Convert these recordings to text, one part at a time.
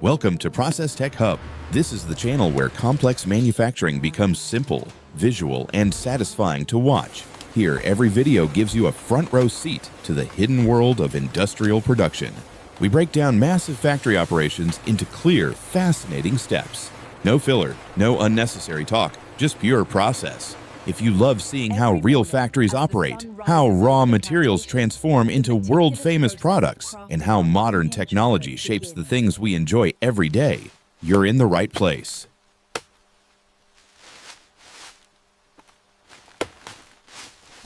Welcome to Process Tech Hub. This is the channel where complex manufacturing becomes simple, visual, and satisfying to watch. Here, every video gives you a front row seat to the hidden world of industrial production. We break down massive factory operations into clear, fascinating steps. No filler, no unnecessary talk, just pure process. If you love seeing how real factories operate, how raw materials transform into world-famous products, and how modern technology shapes the things we enjoy every day, you're in the right place.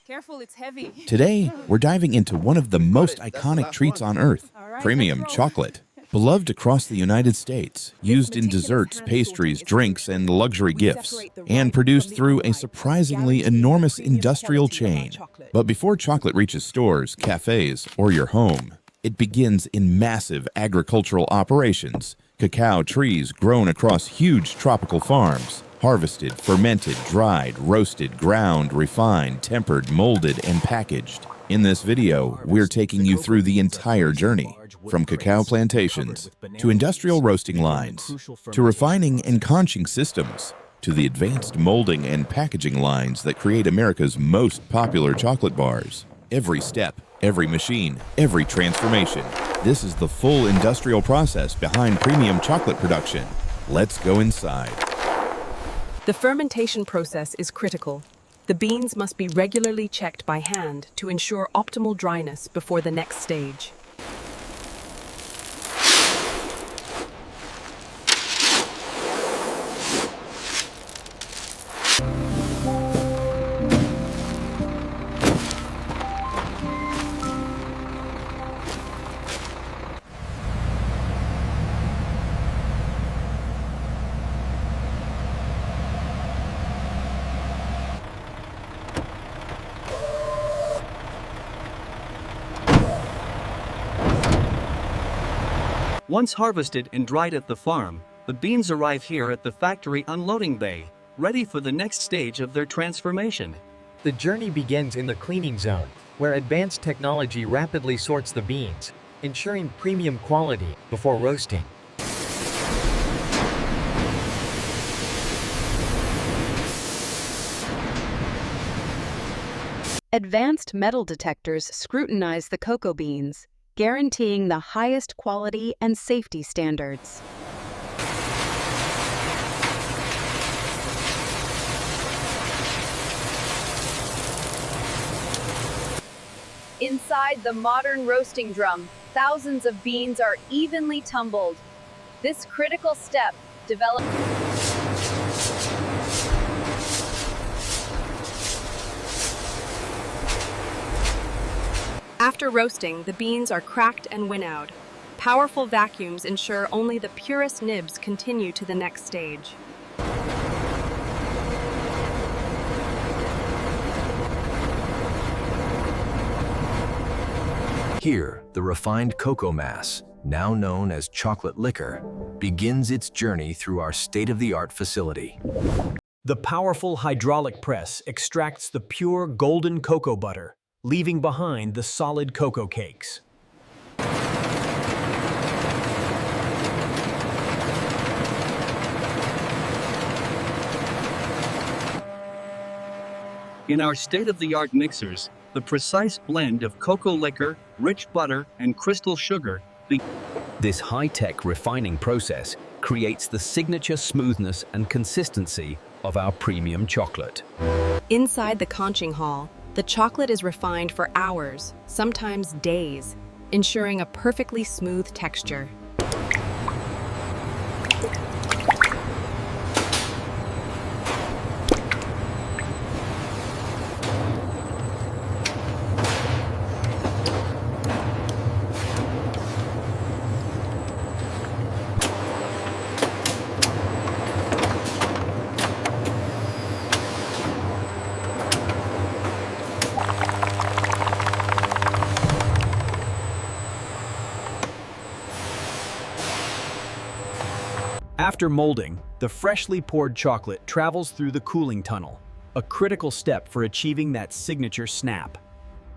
Careful, it's heavy. Today, we're diving into one of the most iconic treats on Earth, premium chocolate. Beloved across the United States, used in desserts, pastries, drinks, and luxury gifts, and produced through a surprisingly enormous industrial chain. But before chocolate reaches stores, cafes, or your home, it begins in massive agricultural operations. Cacao trees grown across huge tropical farms, harvested, fermented, dried, roasted, ground, refined, tempered, molded, and packaged. In this video, we're taking you through the entire journey, from cacao plantations, to industrial roasting lines, to refining and conching systems, to the advanced molding and packaging lines that create America's most popular chocolate bars. Every step, every machine, every transformation. This is the full industrial process behind premium chocolate production. Let's go inside. The fermentation process is critical. The beans must be regularly checked by hand to ensure optimal dryness before the next stage. Once harvested and dried at the farm, the beans arrive here at the factory unloading bay, ready for the next stage of their transformation. The journey begins in the cleaning zone, where advanced technology rapidly sorts the beans, ensuring premium quality before roasting. Advanced metal detectors scrutinize the cocoa beans, guaranteeing the highest quality and safety standards. Inside the modern roasting drum, thousands of beans are evenly tumbled. This critical step develops. After roasting, the beans are cracked and winnowed. Powerful vacuums ensure only the purest nibs continue to the next stage. Here, the refined cocoa mass, now known as chocolate liquor, begins its journey through our state-of-the-art facility. The powerful hydraulic press extracts the pure golden cocoa butter, leaving behind the solid cocoa cakes. In our state-of-the-art mixers, the precise blend of cocoa liquor, rich butter, and crystal sugar. This high-tech refining process creates the signature smoothness and consistency of our premium chocolate. Inside the conching hall, the chocolate is refined for hours, sometimes days, ensuring a perfectly smooth texture. After molding, the freshly poured chocolate travels through the cooling tunnel, a critical step for achieving that signature snap.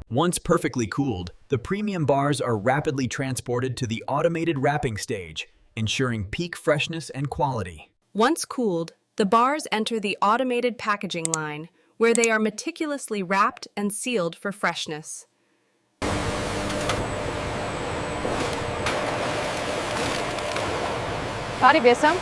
Once perfectly cooled, the premium bars are rapidly transported to the automated wrapping stage, ensuring peak freshness and quality. Once cooled, the bars enter the automated packaging line, where they are meticulously wrapped and sealed for freshness. Pode ver, Sam?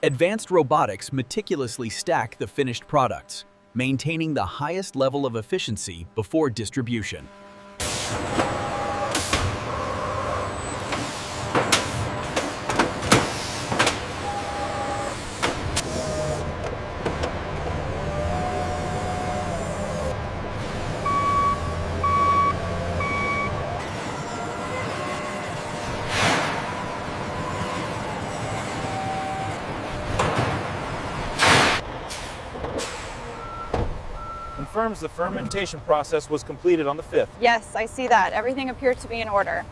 Advanced robotics meticulously stack the finished products, maintaining the highest level of efficiency before distribution. Confirms the fermentation process was completed on the 5th. Yes, I see that. Everything appeared to be in order.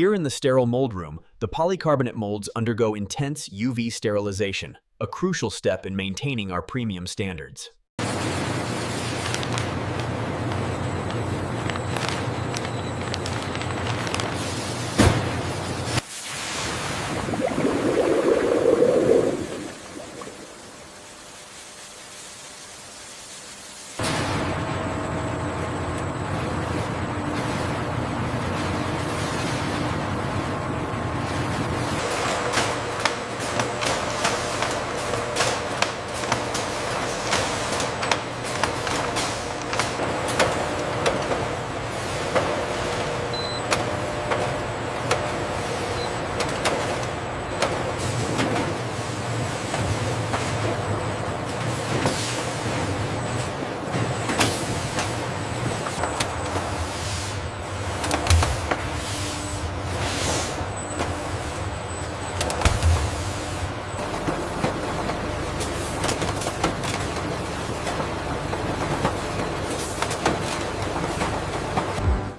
Here in the sterile mold room, the polycarbonate molds undergo intense UV sterilization, a crucial step in maintaining our premium standards.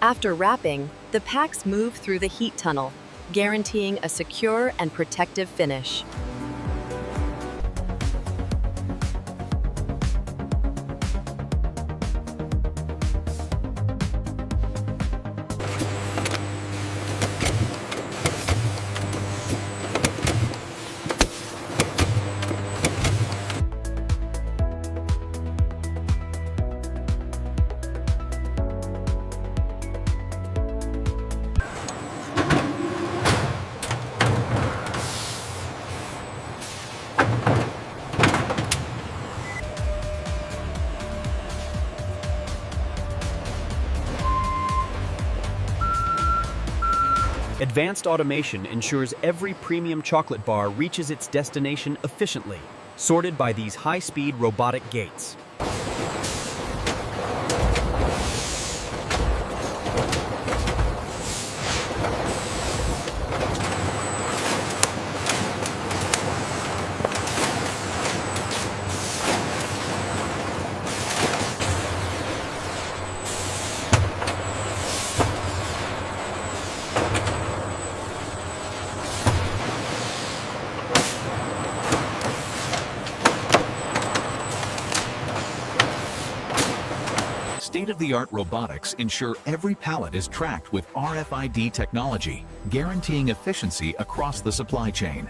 After wrapping, the packs move through the heat tunnel, guaranteeing a secure and protective finish. Advanced automation ensures every premium chocolate bar reaches its destination efficiently, sorted by these high-speed robotic gates. State-of-the-art robotics ensure every pallet is tracked with RFID technology, guaranteeing efficiency across the supply chain.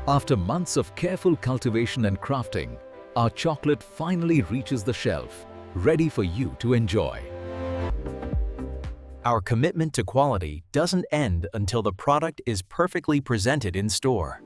After months of careful cultivation and crafting, our chocolate finally reaches the shelf, ready for you to enjoy. Our commitment to quality doesn't end until the product is perfectly presented in store.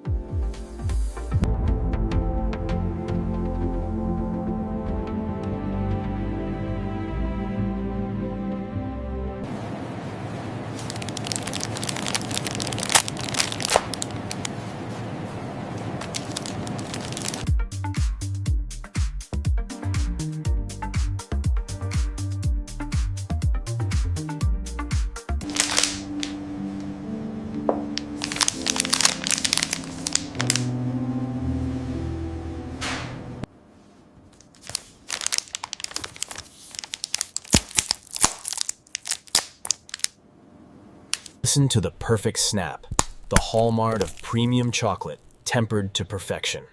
Listen to the perfect snap, the hallmark of premium chocolate tempered to perfection.